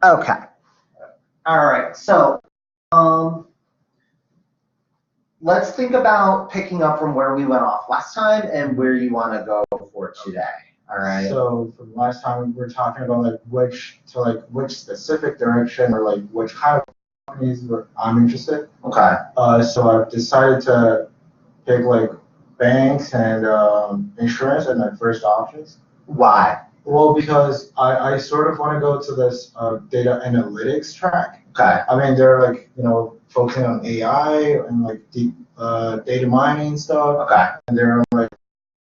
Okay. All right. So let's think about picking up from where we went off last time and where you want to go for today. All right. So from last time we were talking about like which specific direction or like which kind of companies I'm interested. Okay. So I've decided to pick like banks and insurance as my first options. Why? Well, because I sort of want to go to this data analytics track. Okay. I mean, they're like, focusing on AI and like deep data mining stuff. Okay. And they're like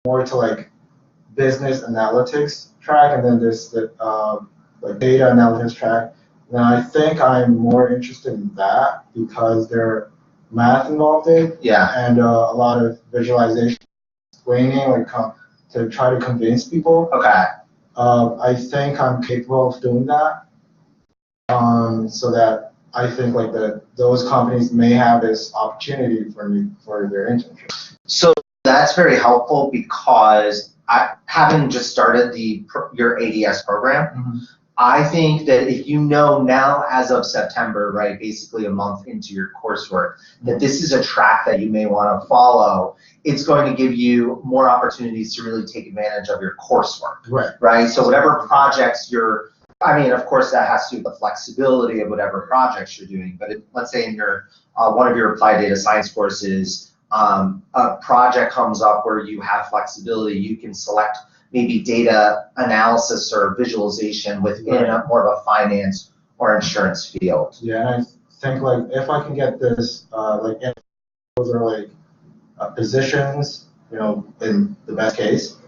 more to like business analytics track, and then there's the like data analytics track. And I think I'm more interested in that because there's math involved in it. Yeah. And a lot of visualization, explaining, like to try to convince people. Okay. I think I'm capable of doing that. So that I think like those companies may have this opportunity for me for their internship. So that's very helpful because having just started your ADS program, Mm-hmm. I think that if you know now as of September, right, basically a month into your coursework, that this is a track that you may want to follow, it's going to give you more opportunities to really take advantage of your coursework. Right. Right? So whatever projects of course that has to do with the flexibility of whatever projects you're doing, but let's say in your one of your applied data science courses, a project comes up where you have flexibility, you can select maybe data analysis or visualization within more of a finance or insurance field. Yeah, and I think like if I can get this, like if those are like positions, in the best case,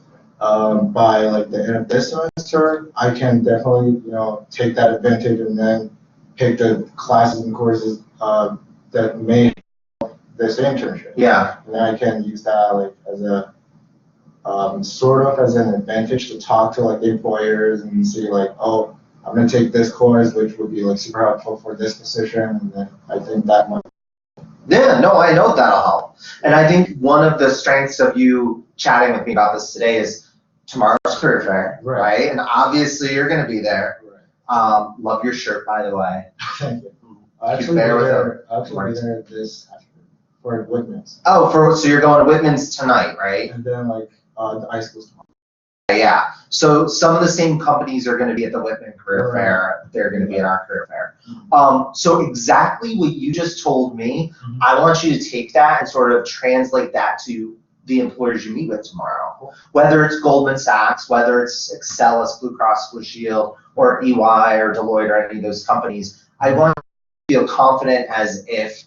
by like the end of this semester, I can definitely, take that advantage and then pick the classes and courses that may help this internship. Yeah. And then I can use that like as a sort of as an advantage to talk to like employers and see like, oh, I'm gonna take this course, which would be like super helpful for this position, and then I think that might. Yeah, no, I know that'll help. And I think one of the strengths of you chatting with me about this today is tomorrow's career fair, right? And obviously you're gonna be there. Right. Love your shirt, by the way. Thank you. Actually, there this for Whitman's. Oh, so you're going to Whitman's tonight, right? And then like the high school's tomorrow. Yeah. So some of the same companies are going to be at the Whitman Career Fair. They're going to be at our career fair. So exactly what you just told me, I want you to take that and sort of translate that to the employers you meet with tomorrow. Whether it's Goldman Sachs, whether it's Excelis, Blue Cross Blue Shield, or EY or Deloitte or any of those companies, I want you to feel confident as if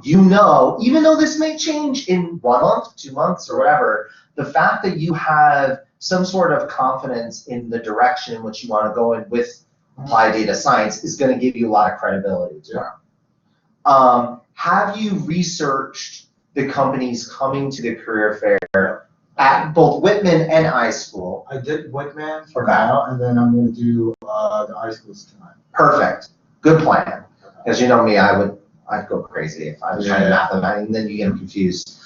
even though this may change in 1 month, 2 months, or whatever, the fact that you have some sort of confidence in the direction in which you want to go in with applied data science is going to give you a lot of credibility tomorrow. Have you researched the companies coming to the career fair at both Whitman and iSchool? I did Whitman for now, and then I'm going to do the iSchools tonight. Perfect. Good plan. Because you know me, I'd go crazy if I was trying to map them out, and then you get them confused.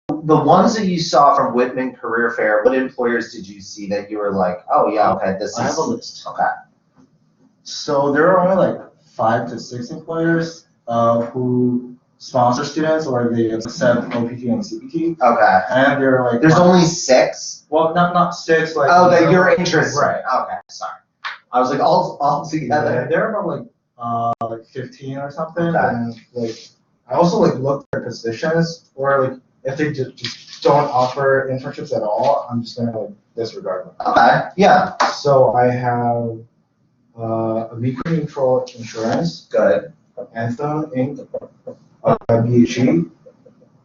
The ones that you saw from Whitman Career Fair, what employers did you see that you were like, oh yeah, okay, this is... I have a list. Okay. So there are only like 5 to 6 employers who sponsor students or they accept OPT and CPT. Okay. And they're like... There's only 6? Well, not 6, like... Oh, that you're interested. Right. Okay, sorry. I was like, all together. Yeah, they're about like 15 or something. Okay. And like, I also like look for positions, or like if they just don't offer internships at all, I'm just gonna like disregard them. Okay, yeah. So I have Amica Mutual Insurance, Good. Anthem Inc., BHE,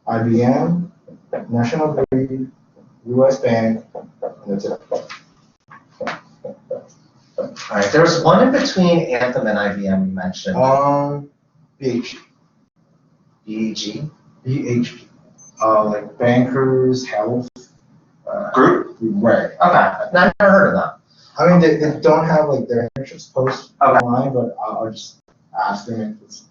IBM, National Grid, US Bank, and that's it. All right, there was one in between Anthem and IBM you mentioned. BHE. BEG? BHE. Like Bankers Health Group? Right. Okay, I've never heard of them. I mean, they don't have like their internships post online, but I'll just ask them if it's.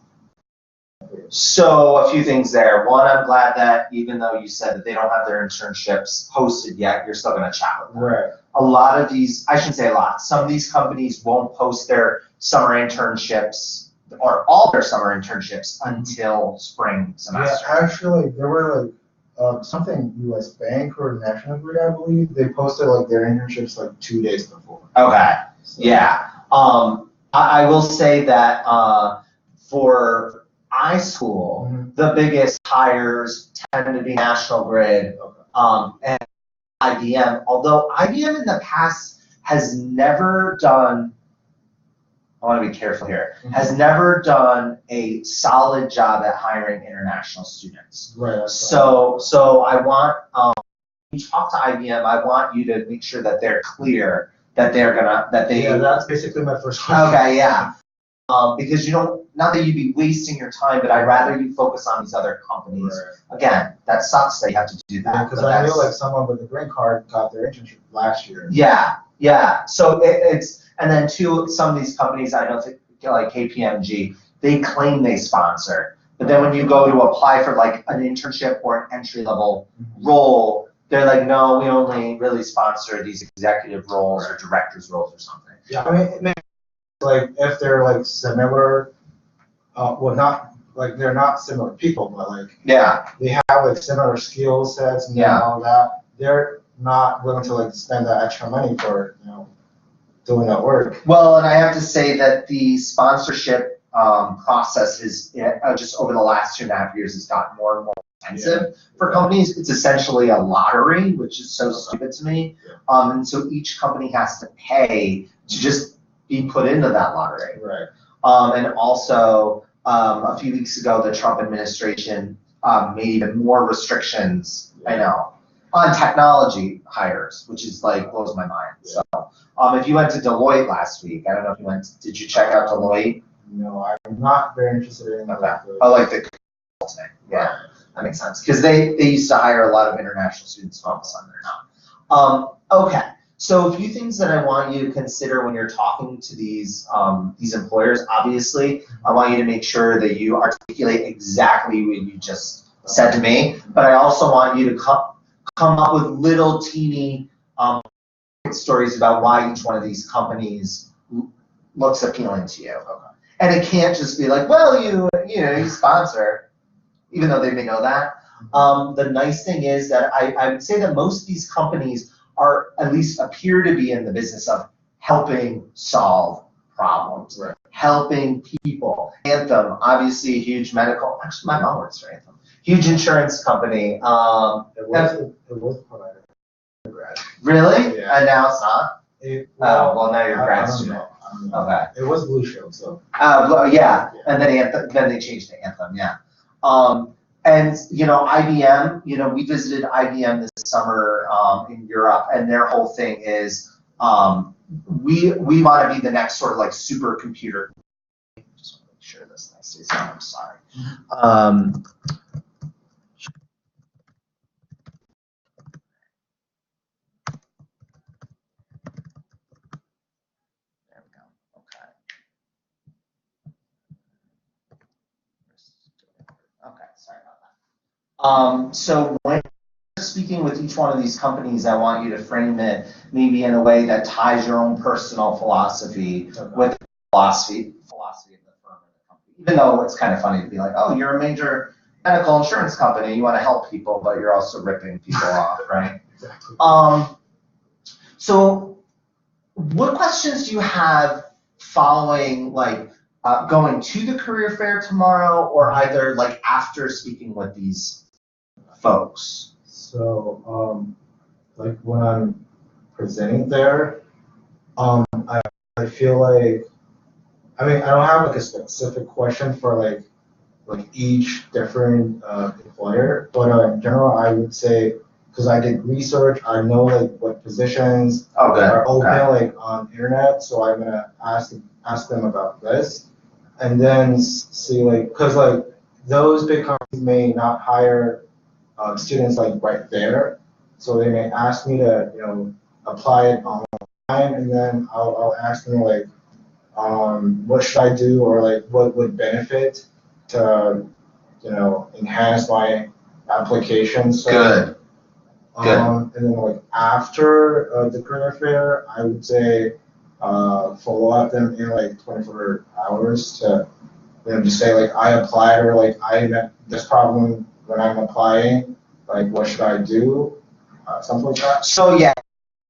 So a few things there. One, I'm glad that even though you said that they don't have their internships posted yet, you're still going to chat with them. Right. a lot of these, I shouldn't say a lot, some of these companies won't post their summer internships or all their summer internships until spring semester. Yeah, actually, there were like something U.S. Bank or National Grid, I believe, they posted like their internships like 2 days before. Okay, So, yeah. I will say that for iSchool, Mhm. the biggest hires tend to be National Grid and IBM, although IBM in the past has never done, I want to be careful here, has never done a solid job at hiring international students. Right. That's So I want, when you talk to IBM, I want you to make sure that they're clear that Yeah, that's basically my first question. Okay, yeah. Because you don't, not that you'd be wasting your time, but I'd rather you focus on these other companies. Right. Again, that sucks that you have to do that. Yeah, because but I knew that's- like someone with a green card got their internship last year. Yeah. So it's, and then two, some of these companies, I don't think, like KPMG, they claim they sponsor. But then when you go to apply for like an internship or an entry level role, they're like, no, we only really sponsor these executive roles or directors roles or something. Yeah, I mean, it makes like if they're like similar, well, not like they're not similar people, but like Yeah. they have like similar skill sets and Yeah. all that. They're not willing to like spend that extra money for doing that work. Well, and I have to say that the sponsorship process is just over the last 2.5 years has gotten more and more expensive for companies. It's essentially a lottery, which is so stupid to me. And so each company has to pay to just be put into that lottery. Right. And also, a few weeks ago, the Trump administration made even more restrictions, I know, on technology hires, which is like blows my mind. So, if you went to Deloitte last week, I don't know if you went, did you check out Deloitte? No, I'm not very interested in Okay. I like the consulting. Yeah, that makes sense. Because they used to hire a lot of international students, all of a sudden they're not. Okay. So a few things that I want you to consider when you're talking to these employers. Obviously, I want you to make sure that you articulate exactly what you just said to me. But I also want you to come up with little teeny stories about why each one of these companies looks appealing to you. And it can't just be like, well, you sponsor, even though they may know that. The nice thing is that I would say that most of these companies are at least appear to be in the business of helping solve problems, Right. helping people. Anthem, obviously a huge medical, actually my mom works for Anthem, huge insurance company. It was provided. Really? Yeah. And now it's not? Well, now you're a grad I don't student. know. I don't know. Okay. It was Blue Shield, so. Yeah, and then they changed to Anthem, yeah. And IBM, we visited IBM this summer in Europe, and their whole thing is we want to be the next sort of like supercomputer. Just want to make sure this thing stays on. I'm sorry. There we go. Okay. Okay, sorry about that. So when you're speaking with each one of these companies, I want you to frame it maybe in a way that ties your own personal philosophy with the philosophy of the firm and the company. Even though it's kind of funny to be like, oh, you're a major medical insurance company, you want to help people, but you're also ripping people off, right? Exactly. So what questions do you have following, like, going to the career fair tomorrow, or either like after speaking with these folks? So, like when I'm presenting there, I feel like, I mean, I don't have like a specific question for like each different employer, but in general, I would say, because I did research, I know like what positions are open like on internet, so I'm gonna ask them about this, and then see like, because like those big companies may not hire students like right there, so they may ask me to apply it online, and then I'll ask them like what should I do, or like what would benefit to enhance my application. So, Good. And then like after the career fair, I would say follow up them in like 24 hours to just say like I applied or like I met this problem when I'm applying. Like what should I do? Something like that. So yeah,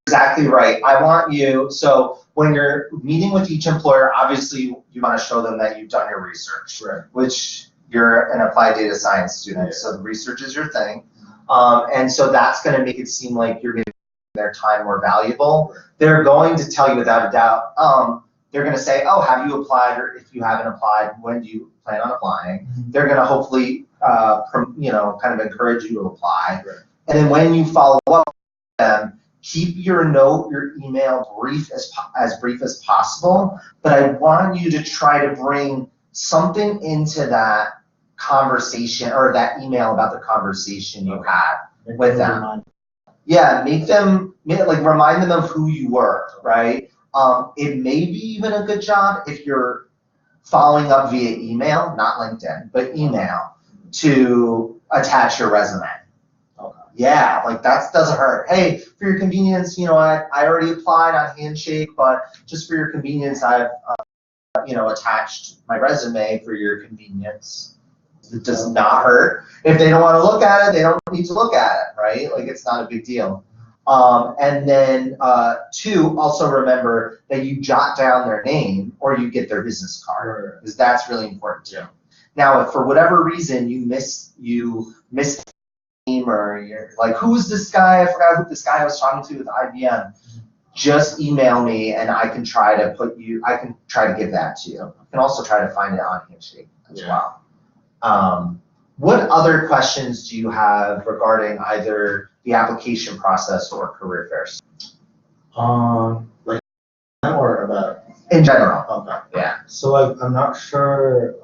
exactly right. I want you, so when you're meeting with each employer, obviously you want to show them that you've done your research, Right. which you're an applied data science student, so the research is your thing. And so that's going to make it seem like you're making their time more valuable. They're going to tell you without a doubt, they're going to say, oh, have you applied? Or if you haven't applied, when do you plan on applying? They're going to hopefully, kind of encourage you to apply. Right. And then when you follow up with them, keep your note, your email brief as brief as possible. But I want you to try to bring something into that conversation or that email about the conversation you had with them. Yeah, remind them of who you were, right? It may be even a good job if you're following up via email, not LinkedIn, but email to attach your resume. Okay. Yeah, like that doesn't hurt. Hey, for your convenience, I already applied on Handshake, but just for your convenience, I've attached my resume for your convenience. It does not hurt. If they don't want to look at it, they don't need to look at it, right? Like it's not a big deal. And then two, also remember that you jot down their name or you get their business card, because that's really important too. Now, if for whatever reason you miss the name or you're like, who's this guy? I forgot who this guy I was talking to with IBM. Just email me and I can try to give that to you. I can also try to find it on Handshake as well. What other questions do you have regarding either the application process or career fairs? Like or about in general. Okay. Yeah. So like I'm not sure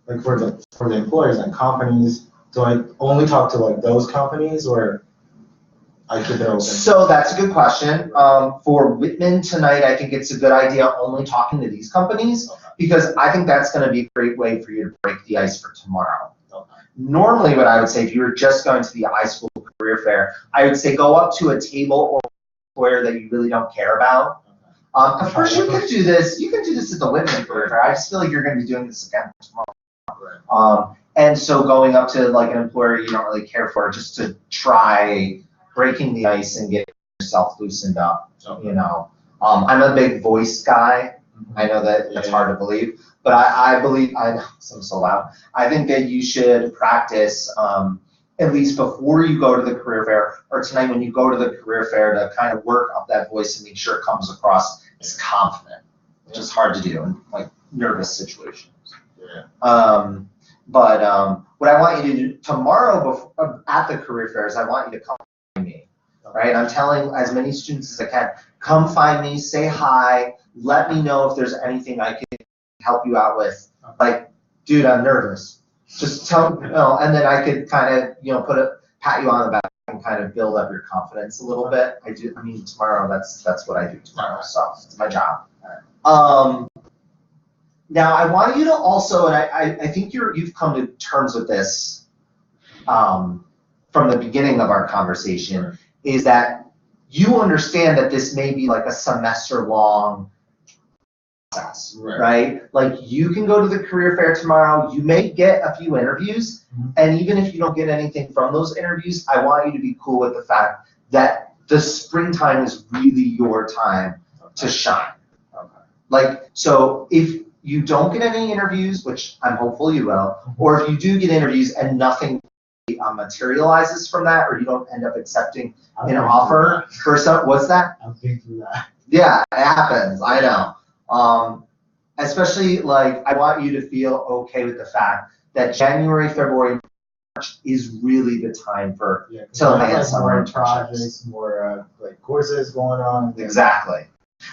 like for the employers and companies, do I only talk to like those companies or I keep it open? So that's a good question. For Whitman tonight, I think it's a good idea only talking to these companies, because I think that's going to be a great way for you to break the ice for tomorrow. Normally, what I would say, if you were just going to the iSchool career fair, I would say go up to a table or employer that you really don't care about. Of course, you can do this. You can do this at the Whitman career fair. I just feel like you're going to be doing this again tomorrow. And so going up to like an employer you don't really care for, just to try breaking the ice and getting yourself loosened up. I'm a big voice guy. I know that it's hard to believe, but I believe, I know, so loud. I think that you should practice at least before you go to the career fair, or tonight when you go to the career fair, to kind of work up that voice and make sure it comes across as confident, which is hard to do in like nervous situations. But what I want you to do tomorrow at the career fair is I want you to come find me, right? I'm telling as many students as I can, come find me, say hi, let me know if there's anything I can help you out with. Like, dude, I'm nervous. Just tell me, and then I could kind of, pat you on the back and kind of build up your confidence a little bit. Tomorrow, that's what I do tomorrow, so it's my job. Now, I want you to also, and I think you've come to terms with this from the beginning of our conversation, is that you understand that this may be like a semester-long process, right? Like you can go to the career fair tomorrow, you may get a few interviews, and even if you don't get anything from those interviews, I want you to be cool with the fact that the springtime is really your time to shine. Like, so if you don't get any interviews, which I'm hopeful you will, or if you do get interviews and nothing materializes from that, or you don't end up accepting an offer for some, what's that? I've been through that. Yeah, it happens, I know. Especially like, I want you to feel okay with the fact that January, February, March is really the time for to land summer projects, more like courses going on. Exactly.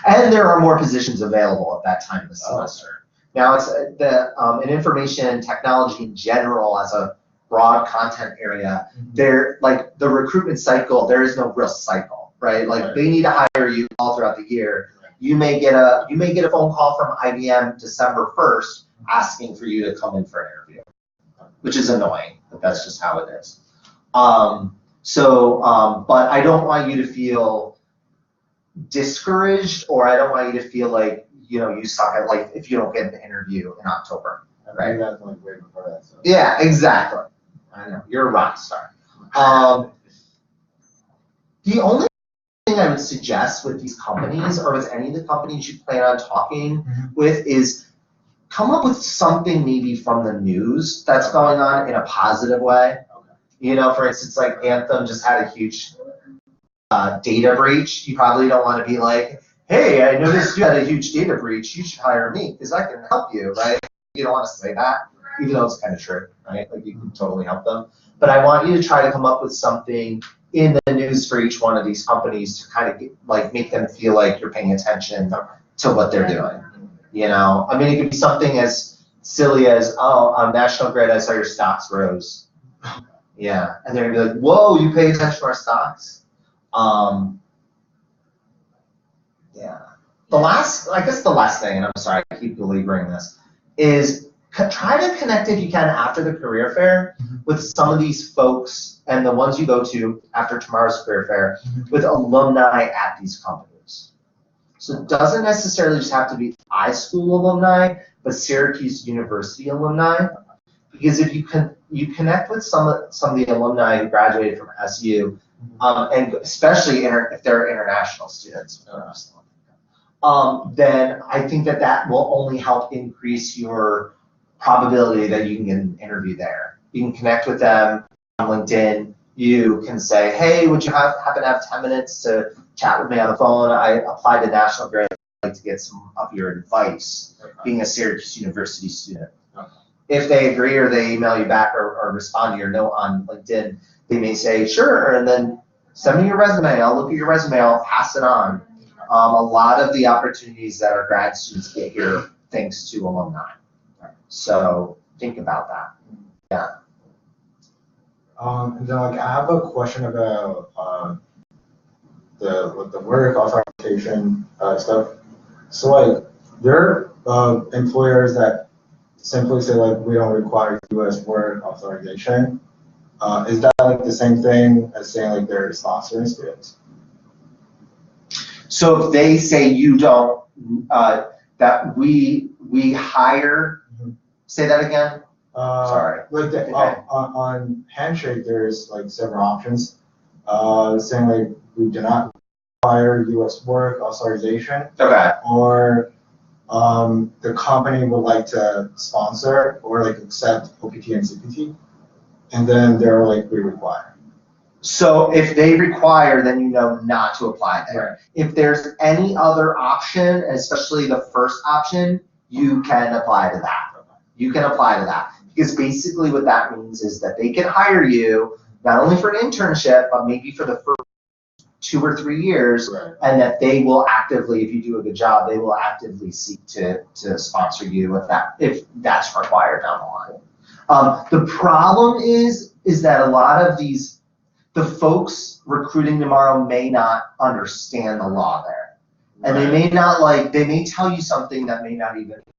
And there are more positions available at that time of the semester. Now it's in information and technology in general as a broad content area, there, like the recruitment cycle, there is no real cycle, right? Like they need to hire you all throughout the year. You may get a phone call from IBM December 1st asking for you to come in for an interview, which is annoying, but that's just how it is. So, but I don't want you to feel discouraged, or I don't want you to feel like, you suck at life if you don't get an interview in October. Right? You guys like way before that. So. Yeah, exactly. I know, you're a rock star. The only thing I would suggest with these companies, or with any of the companies you plan on talking with, is come up with something maybe from the news that's going on in a positive way. For instance, like Anthem just had a huge data breach. You probably don't want to be like, hey, I noticed you had a huge data breach. You should hire me because I can help you, right? You don't want to say that, even though it's kind of true, right? Like you can totally help them. But I want you to try to come up with something in the news for each one of these companies to kind of make them feel like you're paying attention to what they're doing. I mean, it could be something as silly as, oh, on National Grid, I saw your stocks rose. Yeah, and they're gonna be like, whoa, you pay attention to our stocks? Yeah. The last thing, and I'm sorry, I keep belaboring this, is try to connect if you can after the career fair with some of these folks and the ones you go to after tomorrow's career fair with alumni at these companies. So it doesn't necessarily just have to be high school alumni, but Syracuse University alumni. Because if you connect with some of the alumni who graduated from SU, and especially if they're international students, then I think that will only help increase your probability that you can get an interview there. You can connect with them on LinkedIn. You can say, hey, would you happen to have 10 minutes to chat with me on the phone? I applied to National Grid. I'd like to get some of your advice, being a Syracuse University student. If they agree or they email you back or respond to your note on LinkedIn, they may say, sure, and then send me your resume. I'll look at your resume. I'll pass it on. A lot of the opportunities that our grad students get here thanks to alumni. So think about that. Yeah. And then I have a question about the work authorization stuff. So there are employers that simply say we don't require U.S. work authorization. Is that the same thing as saying they're sponsoring students? So if they say you don't, that we hire, say that again? Sorry. On Handshake, there's several options saying we do not require U.S. work authorization. Okay. Or the company would like to sponsor or accept OPT and CPT, and then they're we require. So if they require, then not to apply there. Right. If there's any other option, especially the first option, you can apply to that. You can apply to that. Because basically what that means is that they can hire you not only for an internship, but maybe for the first 2 or 3 years, right. And that they will actively, if you do a good job, they will actively seek to sponsor you if that's required down the line. The problem is that a lot of the folks recruiting tomorrow may not understand the law there. And they may not they may tell you something that may not even be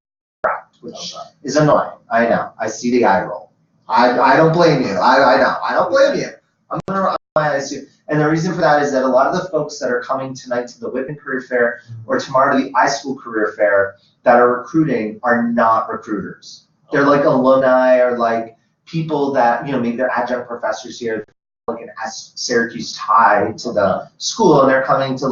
correct, which is annoying. I know. I see the eye roll. I don't blame you. I know. I don't blame you. I'm going to roll my eyes too. And the reason for that is that a lot of the folks that are coming tonight to the Whitman Career Fair or tomorrow to the iSchool Career Fair that are recruiting are not recruiters. They're alumni or people that, maybe they're adjunct professors here, an Syracuse tie to the school, and they're coming to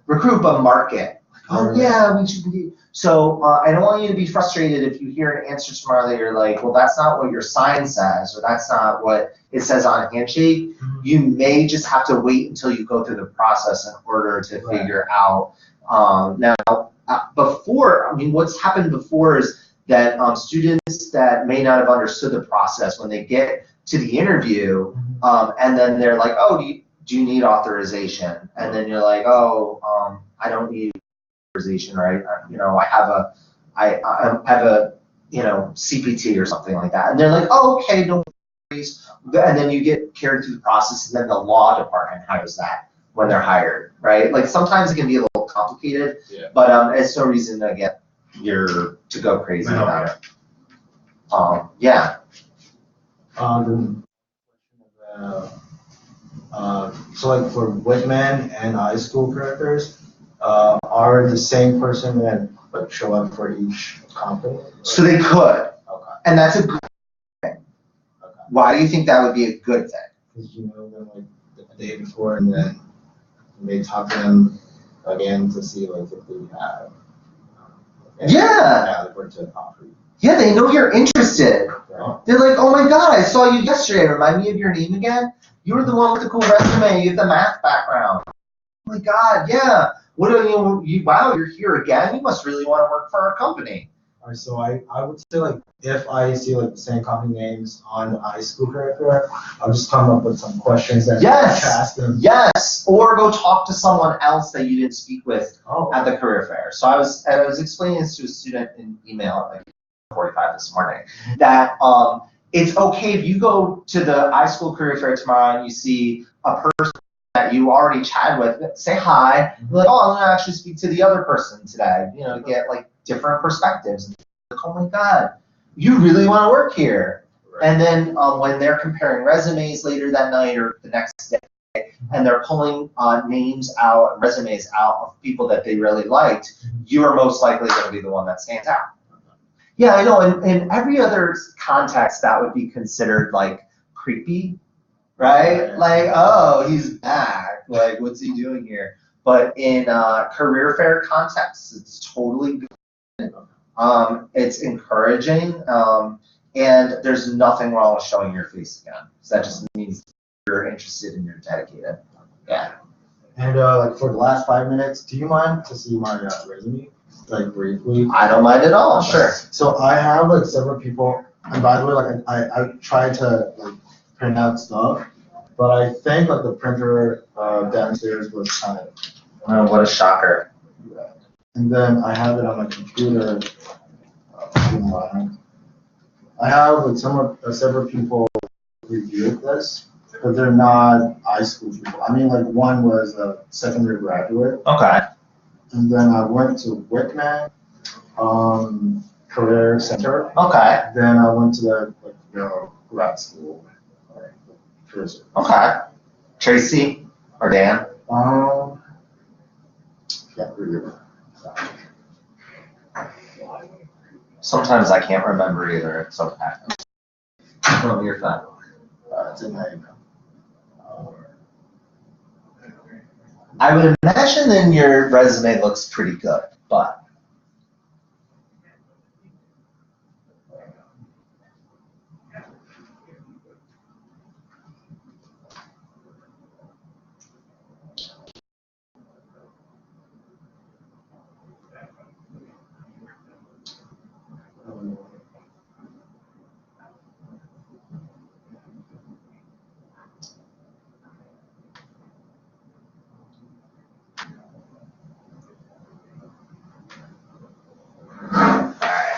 recruit but market. Oh yeah, we should be. So I don't want you to be frustrated if you hear an answer tomorrow that you're well, that's not what your sign says, or that's not what it says on Handshake. You may just have to wait until you go through the process in order to figure out. What's happened before is that students that may not have understood the process when they get to the interview, and then they're like, oh, do you need authorization? And then you're like, oh, I don't need authorization, right? I have a CPT or something like that. And they're like, oh, okay, no worries. And then you get carried through the process, and then the law department hires that when they're hired, right? Sometimes it can be a little complicated, but it's no reason to get to go crazy about it. The question about So like for Whitman and high school characters, are the same person that like show up for each company? So they could, Okay. and that's a good thing. Okay. Why do you think that would be a good thing? Because you know them like the day before, and then they talk to them again to see like if they have. Yeah. To offer you. Yeah, they know you're interested. Yeah. They're like, oh my god, I saw you yesterday. Remind me of your name again? You were the one with the cool resume. You have the math background. Oh my god, yeah. What are you? Wow, you're here again. You must really want to work for our company. All right, so I would say like if I see like the same company names on the high school character, I'll just come up with some questions that Yes. I can ask them. Yes, or go talk to someone else that you didn't speak with Oh. at the career fair. So I was explaining this to a student in email at like 45 this morning that it's okay if you go to the high school career fair tomorrow and you see a person that you already chatted with, say hi. Be like, oh, I'm gonna actually speak to the other person today. You know, to get like different perspectives. Like, oh my god, you really want to work here. Right. And then when they're comparing resumes later that night or the next day, and they're pulling names out, resumes out of people that they really liked, you are most likely going to be the one that stands out. Yeah, I know. In every other context, that would be considered like creepy, right? Like, oh, he's back. Like, what's he doing here? But in career fair contexts, it's totally good. It's encouraging, and there's nothing wrong with showing your face again. So that just means you're interested and you're dedicated. Yeah. And like for the last 5 minutes, do you mind to see my resume, like briefly? I don't mind at all. Sure. So I have like several people, and by the way, like I try to like print out stuff, but I think like the printer downstairs was kind of. Oh, what a shocker. And then I have it on my computer. I have like several people reviewed this, but they're not high school people. I mean, like one was a secondary graduate. Okay. And then I went to Whitman Career Center. Okay. Then I went to the grad school. Okay. Tracy or Dan? Can't really. Sometimes I can't remember either. It's okay. Oh, you're fine. It's in my email. I would imagine then your resume looks pretty good, but.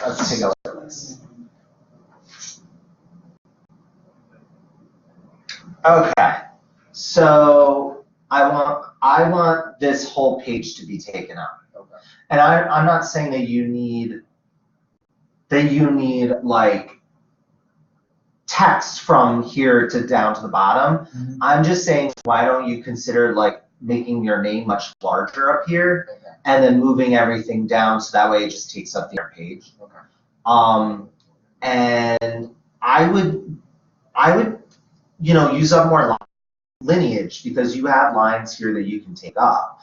Let's take a look at this. Okay, so I want this whole page to be taken out. Okay. And I'm not saying that you need like text from here to down to the bottom. Mm-hmm. I'm just saying, why don't you consider like making your name much larger up here, okay, and then moving everything down so that way it just takes up the entire page. Okay. And I would use up more lineage because you have lines here that you can take up.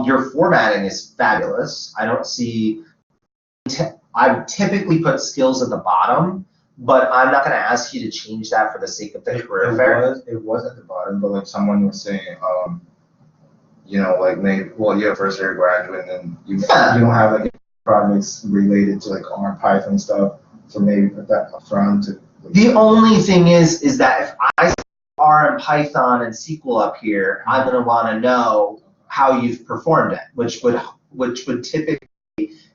Your formatting is fabulous. I don't see. I would typically put skills at the bottom, but I'm not going to ask you to change that for the sake of the career fair. It was at the bottom, but like someone was saying, like maybe, well, you're a first year graduate, and you don't have like projects related to like R Python stuff, so maybe put that up front. The only thing is that if I see R and Python and SQL up here, I'm going to want to know how you've performed it, which would typically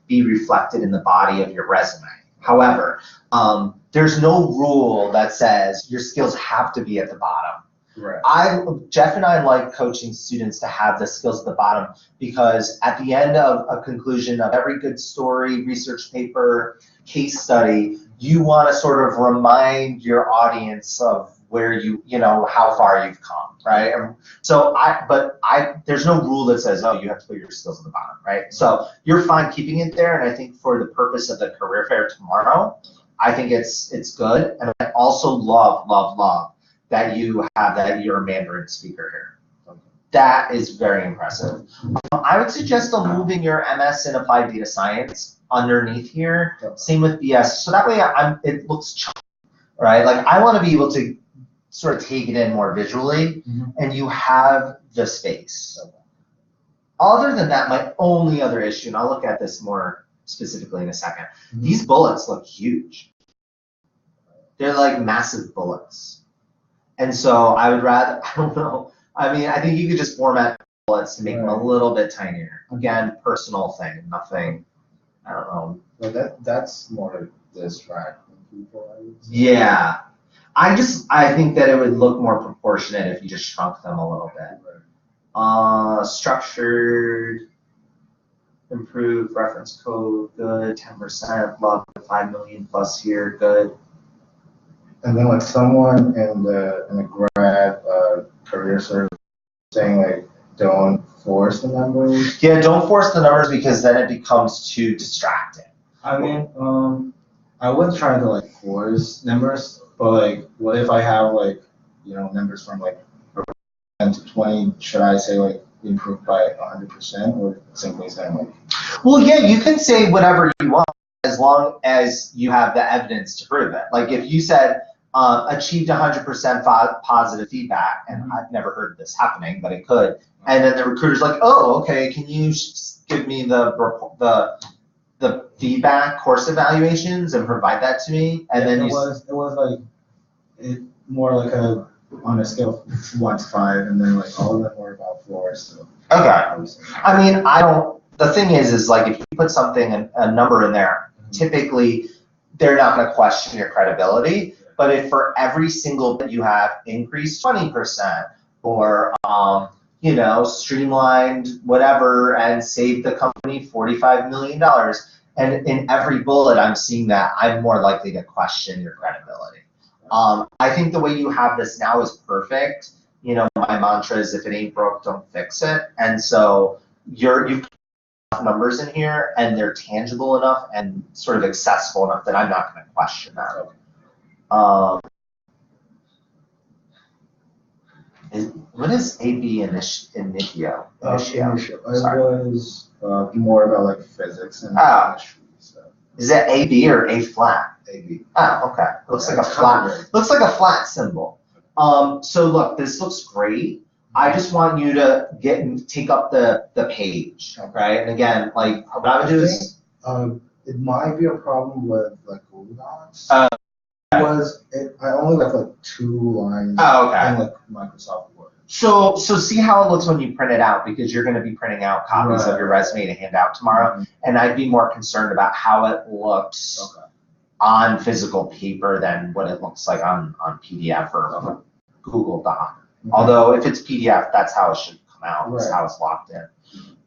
be reflected in the body of your resume. However, there's no rule that says your skills have to be at the bottom. Right. Jeff and I like coaching students to have the skills at the bottom because at the end of a conclusion of every good story, research paper, case study, you want to sort of remind your audience of where how far you've come, right? And so there's no rule that says, oh, you have to put your skills at the bottom, right? So you're fine keeping it there, and I think for the purpose of the career fair tomorrow, I think it's good. And I also love that you have that you're a Mandarin speaker here. That is very impressive. I would suggest moving your MS in Applied Data Science underneath here. Same with BS. So that way it looks chunky, right? Like I want to be able to sort of take it in more visually, and you have the space. Other than that, my only other issue, and I'll look at this more specifically in a second, these bullets look huge. They're like massive bullets. And so I would rather, I don't know, I mean, I think you could just format bullets to make them a little bit tinier. Again, personal thing, nothing, I don't know. Well, that's more distracting people, I would say. Yeah. I think that it would look more proportionate if you just shrunk them a little bit. Structured, improved, reference code, good, 10%, love 5 million plus here, good. And then like someone in the grad career service saying like, don't force the numbers. Yeah, don't force the numbers because then it becomes too distracting. I mean, I wouldn't try to like force numbers, but like, what if I have like, numbers from like 10 to 20? Should I say like improved by 100% or simply saying like? Well, yeah, you can say whatever you want as long as you have the evidence to prove it. Like if you said achieved 100% positive feedback, and I've never heard of this happening, but it could. And then the recruiter's like, oh, okay, can you give me the feedback course evaluations and provide that to me? And then it was like more like on a scale of 1 to 5, and then like all of them were about 4. So okay. I mean, the thing is like if you put a number in there, typically they're not going to question your credibility. But if for every single bit you have increased 20% or streamlined whatever and saved the company $45 million, and in every bullet I'm seeing that, I'm more likely to question your credibility. I think the way you have this now is perfect. My mantra is if it ain't broke, don't fix it. And so you've got numbers in here and they're tangible enough and sort of accessible enough that I'm not going to question that. What is AB initio? It was more about like physics and chemistry. So. Is that AB or A flat? AB. Oh, okay. Looks like a flat symbol. So look, this looks great. I just want you to take up the page, okay? And again, like what I would do is it might be a problem with like Google Docs. I only left like 2 lines in like Microsoft Word. So see how it looks when you print it out, because you're going to be printing out copies of your resume to hand out tomorrow, and I'd be more concerned about how it looks on physical paper than what it looks like on PDF or Google Doc. Although if it's PDF, that's how it should come out. That's how it's locked in.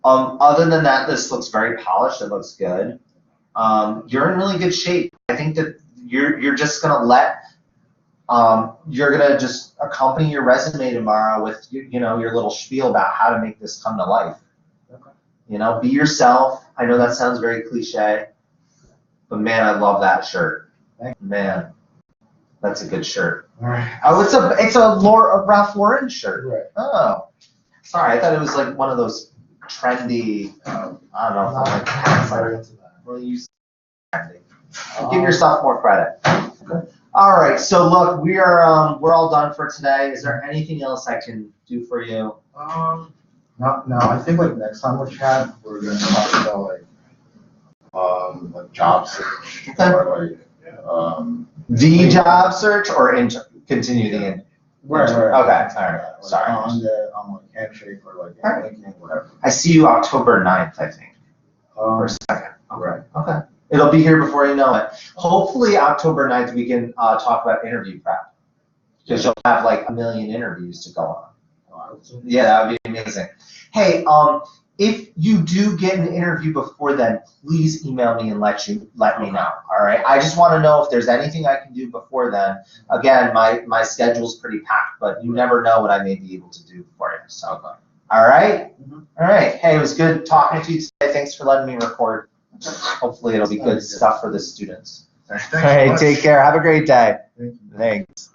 Other than that, this looks very polished. It looks good. You're in really good shape. I think that you're just gonna you're gonna just accompany your resume tomorrow with your little spiel about how to make this come to life. Be yourself. I know that sounds very cliche, but man, I love that shirt. Man, that's a good shirt. Oh, it's a Ralph Lauren shirt. Right. Oh, sorry, I thought it was like one of those trendy. I don't know. Well, you trendy. Give yourself more credit. Okay. All right. So look, we're all done for today. Is there anything else I can do for you? No. I think like next time we chat, we're gonna talk about like job search or like the job search or continue the in. Right. Okay. All right. Like, Sorry. On like Handshake or like LinkedIn, whatever. I see you October 9th, I think. Or 2nd. Right. Okay. It'll be here before you know it. Hopefully October 9th we can talk about interview prep, because you'll have like 1 million interviews to go on. Yeah, that would be amazing. Hey, if you do get an interview before then, please email me and let me know. All right. I just want to know if there's anything I can do before then. Again, my schedule's pretty packed, but you never know what I may be able to do for you. So, all right. All right. Hey, it was good talking to you today. Thanks for letting me record. Hopefully, it'll be good stuff for the students. Thanks All right. so much. Take care. Have a great day. Thank you. Thanks.